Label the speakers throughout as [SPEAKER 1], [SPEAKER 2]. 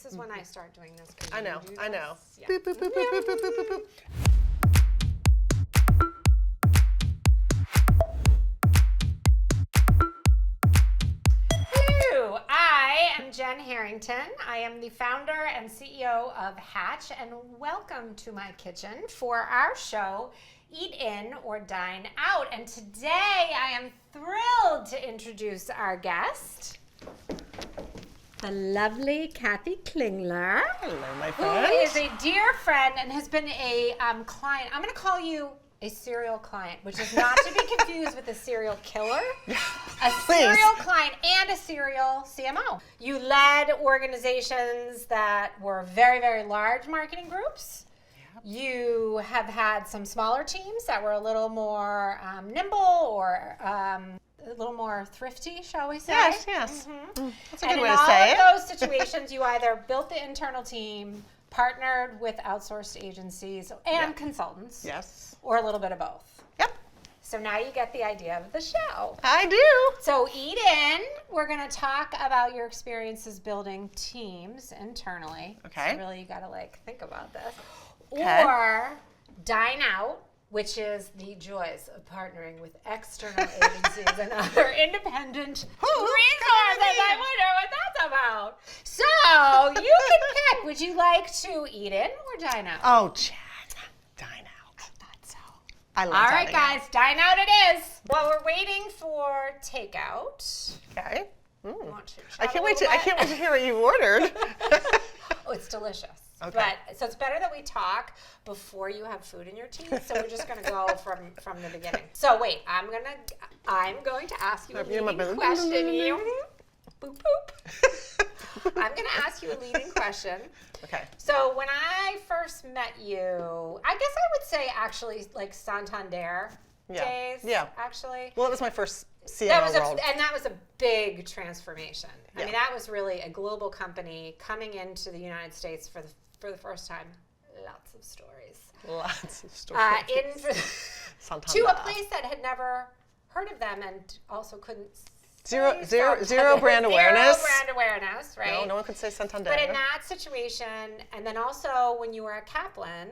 [SPEAKER 1] is when I start doing this.
[SPEAKER 2] I know.
[SPEAKER 1] Yeah.
[SPEAKER 2] Boop, boop, boop, boop, boop, boop, boop, boop.
[SPEAKER 1] Hello, I am Jen Harrington. I am the founder and CEO of Hatch, and welcome to my kitchen for our show, Eat In or Dine Out. And today I am thrilled to introduce our guest, the lovely Kathy Klinger.
[SPEAKER 2] Hello, my
[SPEAKER 1] Who
[SPEAKER 2] friend.
[SPEAKER 1] is a dear friend and has been a client. I'm going to call you a serial client, which is not to be confused with a serial killer. A serial client and a serial CMO. You led organizations that were very, very large marketing groups. You have had some smaller teams that were a little more nimble or a little more thrifty, shall we say?
[SPEAKER 2] Yes.
[SPEAKER 1] Mm-hmm.
[SPEAKER 2] That's a good way
[SPEAKER 1] in
[SPEAKER 2] to say it.
[SPEAKER 1] all of those situations, you either built the internal team, partnered with outsourced agencies and consultants,
[SPEAKER 2] Yes.
[SPEAKER 1] or a little bit of both.
[SPEAKER 2] Yep.
[SPEAKER 1] So now you get the idea of the show.
[SPEAKER 2] I do.
[SPEAKER 1] So Eat In, we're going to talk about your experiences building teams internally.
[SPEAKER 2] Okay.
[SPEAKER 1] So really you got to think about this.
[SPEAKER 2] Okay.
[SPEAKER 1] Or Dine Out, which is the joys of partnering with external agencies and other independent resources. I wonder what that's about. So you can pick. Would you like to eat in or dine out?
[SPEAKER 2] Oh, Jen. Dine out.
[SPEAKER 1] I thought so.
[SPEAKER 2] I love
[SPEAKER 1] All right,
[SPEAKER 2] dining out.
[SPEAKER 1] guys, dine out it is. While we're waiting for takeout.
[SPEAKER 2] Okay.
[SPEAKER 1] I
[SPEAKER 2] can't wait to hear what you ordered.
[SPEAKER 1] Oh, it's delicious.
[SPEAKER 2] Okay.
[SPEAKER 1] So it's better that we talk before you have food in your teeth. So we're just going to go from the beginning. So wait, I'm going to ask you a leading question. Boop boop. I'm going to ask you a leading question.
[SPEAKER 2] Okay.
[SPEAKER 1] So when I first met you, I guess I would say actually like Santander days.
[SPEAKER 2] Yeah.
[SPEAKER 1] Actually.
[SPEAKER 2] Well, it was my first CMO role.
[SPEAKER 1] And that was a big transformation. I
[SPEAKER 2] Yeah.
[SPEAKER 1] mean, that was really a global company coming into the United States for the first time. Lots of stories.
[SPEAKER 2] Lots of stories.
[SPEAKER 1] To a place that had never heard of them and also couldn't
[SPEAKER 2] Zero
[SPEAKER 1] say
[SPEAKER 2] brand
[SPEAKER 1] Santander.
[SPEAKER 2] awareness.
[SPEAKER 1] Zero brand awareness, right?
[SPEAKER 2] No one could say Santander.
[SPEAKER 1] But in that situation, and then also when you were at Kaplan,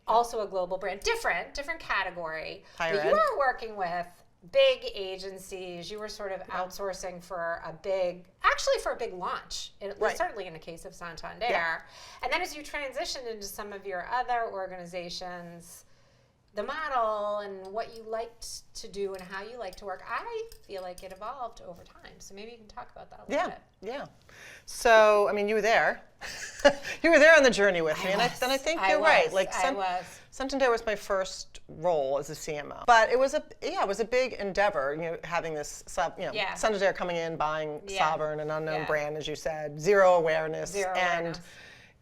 [SPEAKER 1] also a global brand, different category.
[SPEAKER 2] Higher
[SPEAKER 1] but you
[SPEAKER 2] ed.
[SPEAKER 1] were working with big agencies. You were sort of outsourcing for a big launch.
[SPEAKER 2] Right.
[SPEAKER 1] Certainly in the case of Santander.
[SPEAKER 2] Yeah.
[SPEAKER 1] And then as you transitioned into some of your other organizations, the model and what you liked to do and how you like to work, I feel like it evolved over time. So maybe you can talk about that a little bit.
[SPEAKER 2] Yeah. So, I mean, you were there. You were there on the journey with me, and I think you're right. Like, Santander was my first role as a CMO, but it was a big endeavor. Having this, Santander coming in, buying Sovereign, an unknown brand, as you said, zero awareness, and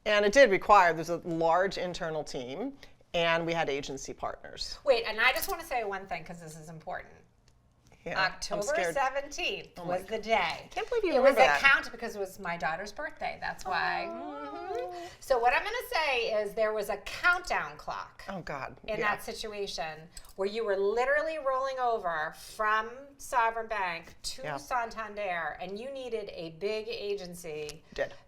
[SPEAKER 2] it did require. There's a large internal team. And we had agency partners.
[SPEAKER 1] Wait, and I just want to say one thing because this is important.
[SPEAKER 2] Yeah,
[SPEAKER 1] October 17th was the day.
[SPEAKER 2] I can't believe you
[SPEAKER 1] remember that. It was
[SPEAKER 2] that.
[SPEAKER 1] a count because it was my daughter's birthday. That's why. Mm-hmm. So what I'm going to say is there was a countdown clock.
[SPEAKER 2] Oh, God.
[SPEAKER 1] In that situation where you were literally rolling over from Sovereign Bank to Santander, and you needed a big agency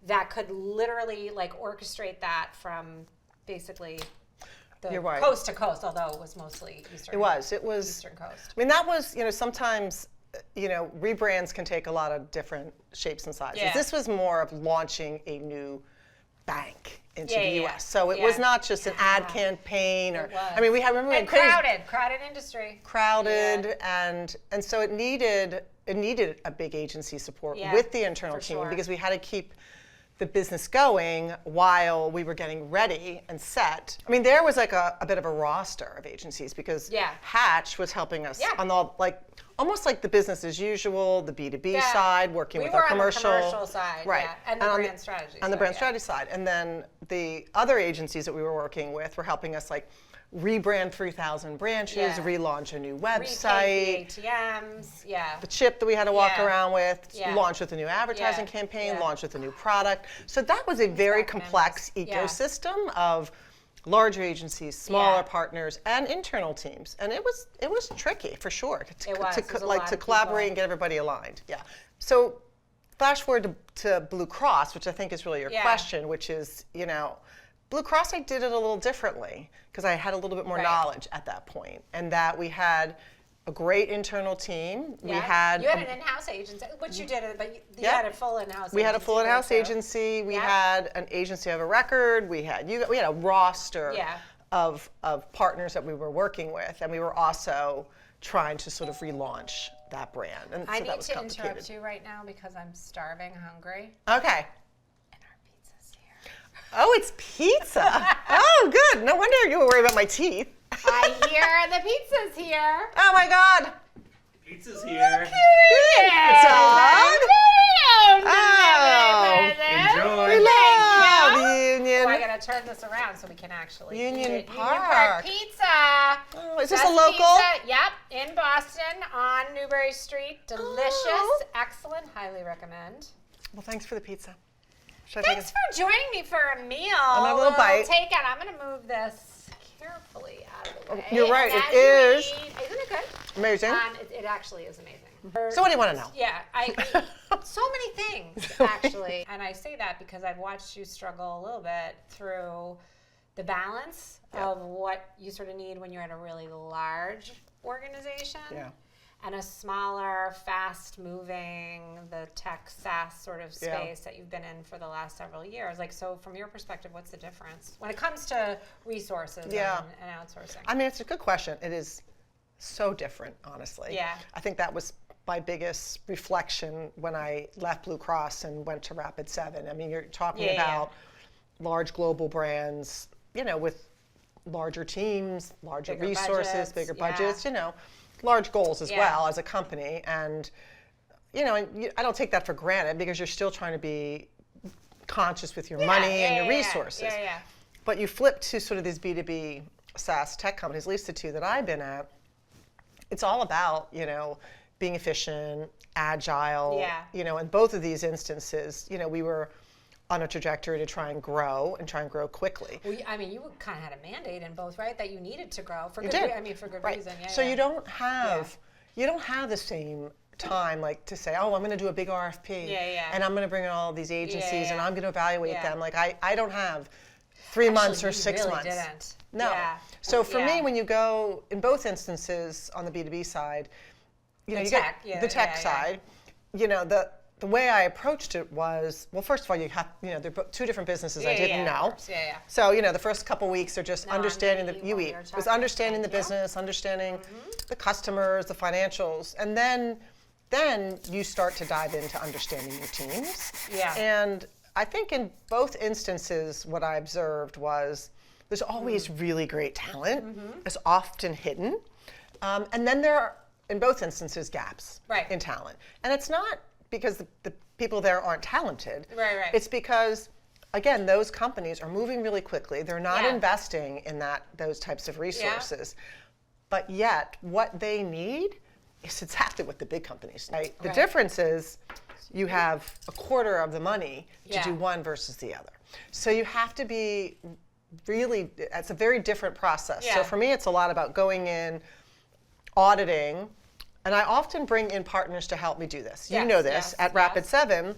[SPEAKER 1] that could literally orchestrate that from basically
[SPEAKER 2] You're right.
[SPEAKER 1] Coast to coast, although it was mostly Eastern.
[SPEAKER 2] It was
[SPEAKER 1] Eastern Coast.
[SPEAKER 2] I mean, that was, sometimes, rebrands can take a lot of different shapes and sizes.
[SPEAKER 1] Yeah.
[SPEAKER 2] This was more of launching a new bank into the U.S. So it was not just an ad campaign, or I mean, remember
[SPEAKER 1] and crowded industry.
[SPEAKER 2] Crowded, and so it needed a big agency support with the internal team because we had to keep the business going while we were getting ready and set. I mean, there was a bit of a roster of agencies because Hatch was helping us on almost like the business as usual, the B2B side, working with our commercial.
[SPEAKER 1] We were on the commercial side, and the brand strategy side.
[SPEAKER 2] On the brand strategy side. And then the other agencies that we were working with were helping us rebrand 3,000 branches, relaunch a new website,
[SPEAKER 1] the ATMs,
[SPEAKER 2] the chip that we had to walk around with, launch with a new advertising campaign, launch with a new product. So that was a very complex ecosystem of larger agencies, smaller partners, and internal teams, and it was tricky for sure to collaborate and get everybody aligned. Yeah. So flash forward to Blue Cross, which I think is really your question, which is, Blue Cross, I did it a little differently because I had a little bit more knowledge at that point, and that we had a great internal team.
[SPEAKER 1] Yeah. You had an in-house agency, which you did, but you had a full in-house agency.
[SPEAKER 2] We had a full in-house agency. We had an agency of a record. We had a roster of partners that we were working with, and we were also trying to sort of relaunch that brand. And
[SPEAKER 1] I need to interrupt you right now because I'm starving, hungry.
[SPEAKER 2] Okay.
[SPEAKER 1] And our pizza's here.
[SPEAKER 2] Oh, it's pizza. Oh, good. No wonder you were worried about my teeth.
[SPEAKER 1] I hear the pizza's here.
[SPEAKER 2] Oh my God.
[SPEAKER 3] Pizza's here.
[SPEAKER 2] Good dog.
[SPEAKER 3] Enjoy.
[SPEAKER 2] We love Union.
[SPEAKER 1] Oh, I gotta turn this around so we can actually
[SPEAKER 2] Union
[SPEAKER 1] eat it.
[SPEAKER 2] Park.
[SPEAKER 1] Union Park Pizza.
[SPEAKER 2] Oh, is this
[SPEAKER 1] Best
[SPEAKER 2] a local?
[SPEAKER 1] Pizza, yep, in Boston on Newbury Street. Delicious, excellent, highly recommend.
[SPEAKER 2] Well, thanks for the pizza.
[SPEAKER 1] Thanks for joining me for a meal.
[SPEAKER 2] I'm gonna have a little bite.
[SPEAKER 1] Take it. I'm gonna move this carefully out of the way.
[SPEAKER 2] You're right.
[SPEAKER 1] And
[SPEAKER 2] It is.
[SPEAKER 1] Isn't it good?
[SPEAKER 2] Amazing.
[SPEAKER 1] It actually is amazing.
[SPEAKER 2] So what do you want to know?
[SPEAKER 1] Yeah, so many things actually, and I say that because I've watched you struggle a little bit through the balance of what you sort of need when you're at a really large organization and a smaller, fast-moving, the tech SaaS sort of space that you've been in for the last several years. Like, so from your perspective, what's the difference when it comes to resources and outsourcing?
[SPEAKER 2] I mean, it's a good question. It is so different, honestly.
[SPEAKER 1] Yeah.
[SPEAKER 2] I think that was my biggest reflection when I left Blue Cross and went to Rapid7. I mean, you're talking about large global brands, with larger teams, larger resources, bigger budgets, large goals as well as a company. And, I don't take that for granted because you're still trying to be conscious with your money and your resources. But you flip to sort of these B2B SaaS tech companies, at least the two that I've been at, it's all about, being efficient, agile. In both of these instances, we were on a trajectory to try and grow quickly.
[SPEAKER 1] Well, I mean, you kind of had a mandate in both, right? That you needed to grow for good. For good reason.
[SPEAKER 2] So you don't have the same time to say, oh, I'm going to do a big RFP, and I'm going to bring in all of these agencies, and I'm going to evaluate them. Like I don't have 3 months or 6
[SPEAKER 1] really
[SPEAKER 2] months.
[SPEAKER 1] Didn't.
[SPEAKER 2] No. So for me, when you go in both instances on the B2B side, you get the tech side. The way I approached it was, well, first of all, you have, they're two different businesses I didn't know. So, the first couple weeks are just understanding it was understanding the business, understanding the customers, the financials, and then you start to dive into understanding your teams. And I think in both instances, what I observed was there's always really great talent. It's often hidden. And then there are, in both instances, gaps in talent. And it's not because the people there aren't talented. It's because, again, those companies are moving really quickly. They're not investing in those types of resources. But yet, what they need is exactly what the big companies need. The difference is you have a quarter of the money to do one versus the other. So you have to be really, it's a very different process. So for me, it's a lot about going in, auditing, and I often bring in partners to help me do this. You know this. At Rapid7,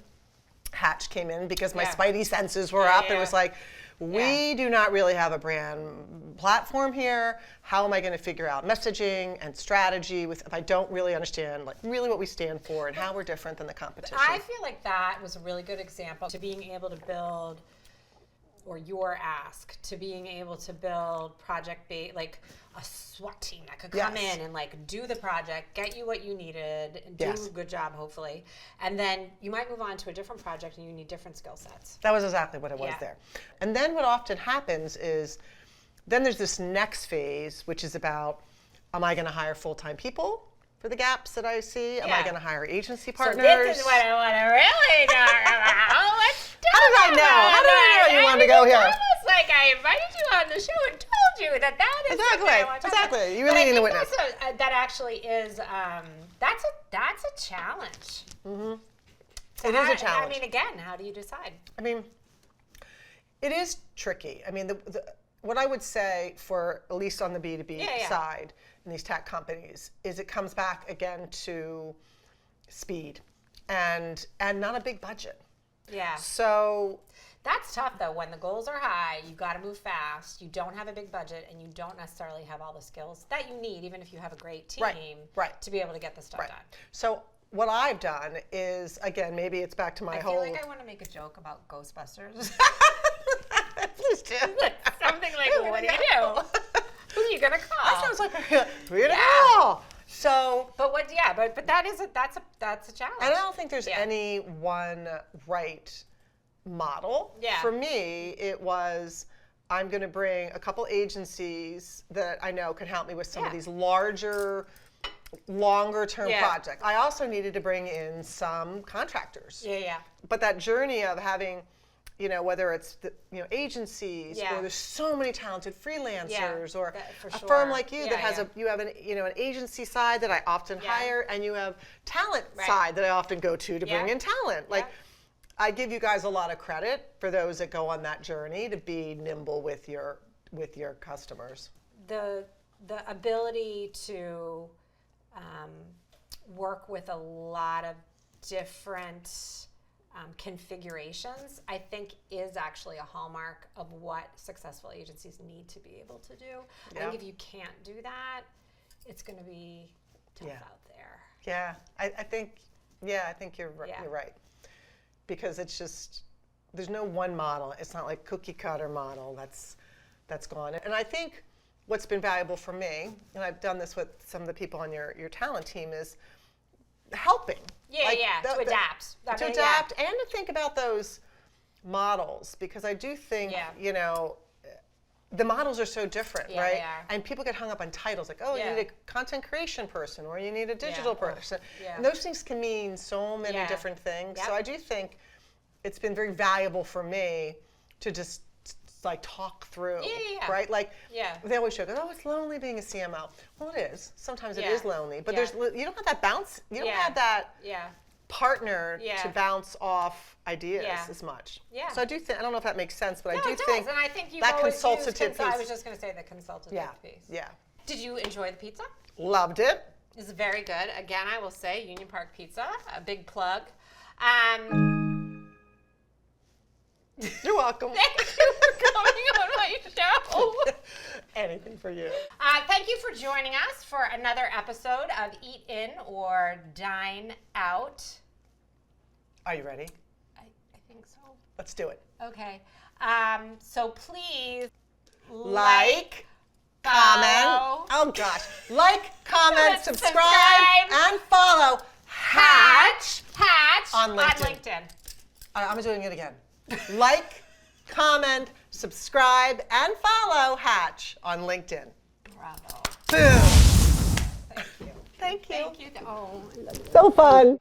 [SPEAKER 2] Hatch came in because my spidey senses were up. It was like, we do not really have a brand platform here. How am I going to figure out messaging and strategy if I don't really understand really what we stand for and how we're different than the competition?
[SPEAKER 1] I feel like that was a really good example to being able to build, or your ask to being able to build project-based, a SWAT team that could come in and do the project, get you what you needed, and do a good job, hopefully. And then you might move on to a different project and you need different skill sets.
[SPEAKER 2] That was exactly what it was there. And then what often happens is, then there's this next phase, which is about, am I going to hire full-time people for the gaps that I see? Am I going to hire agency partners?
[SPEAKER 1] So this is what I want to really talk about. Let's talk
[SPEAKER 2] How did I know? How did I know you wanted to go here?
[SPEAKER 1] It's almost like I invited you on the show and told you that is something I want to talk about.
[SPEAKER 2] You were leading the witness.
[SPEAKER 1] Also, that actually is, that's a challenge.
[SPEAKER 2] It is a challenge.
[SPEAKER 1] I mean, again, how do you decide?
[SPEAKER 2] I mean, it is tricky. I mean, what I would say for, at least on the B2B side in these tech companies, is it comes back again to speed and not a big budget.
[SPEAKER 1] Yeah.
[SPEAKER 2] So
[SPEAKER 1] that's tough though. When the goals are high, you got to move fast. You don't have a big budget, and you don't necessarily have all the skills that you need, even if you have a great team, to be able to get the stuff done.
[SPEAKER 2] So what I've done is, again, maybe it's back to my whole.
[SPEAKER 1] I feel like I want to make a joke about Ghostbusters.
[SPEAKER 2] Please do.
[SPEAKER 1] Something like, what do you do? Who are you gonna call?
[SPEAKER 2] That sounds like we're gonna call. So,
[SPEAKER 1] but that is that's a challenge.
[SPEAKER 2] And I don't think there's any one right model.
[SPEAKER 1] Yeah.
[SPEAKER 2] For me, it was I'm going to bring a couple agencies that I know can help me with some of these longer term projects. I also needed to bring in some contractors.
[SPEAKER 1] Yeah.
[SPEAKER 2] But that journey of having, whether it's the, agencies or there's so many talented freelancers or a firm like you that has you have an agency side that I often hire, and you have talent side that I often go to bring in talent. I give you guys a lot of credit for those that go on that journey to be nimble with your customers.
[SPEAKER 1] The ability to work with a lot of different configurations, I think, is actually a hallmark of what successful agencies need to be able to do. I think if you can't do that, it's going to be tough out there.
[SPEAKER 2] Yeah, I think you're right. Because it's just, there's no one model. It's not like cookie cutter model that's gone. And I think what's been valuable for me, and I've done this with some of the people on your talent team, is helping.
[SPEAKER 1] To adapt.
[SPEAKER 2] To adapt and to think about those models, because I do think, the models are so different, right?
[SPEAKER 1] They are.
[SPEAKER 2] And people get hung up on titles like, you need a content creation person or you need a digital person.
[SPEAKER 1] Yeah.
[SPEAKER 2] And those things can mean so many different things.
[SPEAKER 1] Yep.
[SPEAKER 2] So I do think it's been very valuable for me to just talk through, right? They always joke, it's lonely being a CMO. Well, it is. Sometimes it is lonely, but you don't have that bounce. You don't have that partner to bounce off ideas as much. Yeah. So I do think, I don't know if that makes sense, but I do think
[SPEAKER 1] and I think
[SPEAKER 2] that consultative piece.
[SPEAKER 1] I was just going to say the consultative piece.
[SPEAKER 2] Yeah.
[SPEAKER 1] Did you enjoy the pizza?
[SPEAKER 2] Loved it.
[SPEAKER 1] It's very good. Again, I will say Union Park Pizza, a big plug.
[SPEAKER 2] You're welcome.
[SPEAKER 1] Thank you for coming on my show.
[SPEAKER 2] Anything for you.
[SPEAKER 1] Thank you for joining us for another episode of Eat In or Dine Out.
[SPEAKER 2] Are you ready?
[SPEAKER 1] I think so.
[SPEAKER 2] Let's do it.
[SPEAKER 1] Okay. So please
[SPEAKER 2] like, comment. Oh gosh. Like, comment, subscribe, and follow.
[SPEAKER 1] Hatch
[SPEAKER 2] on LinkedIn. I'm doing it again. Like, comment, subscribe, and follow Hatch on LinkedIn.
[SPEAKER 1] Bravo.
[SPEAKER 2] Boom.
[SPEAKER 1] Thank you.
[SPEAKER 2] Thank you.
[SPEAKER 1] Thank you. Oh, I love you.
[SPEAKER 2] So fun.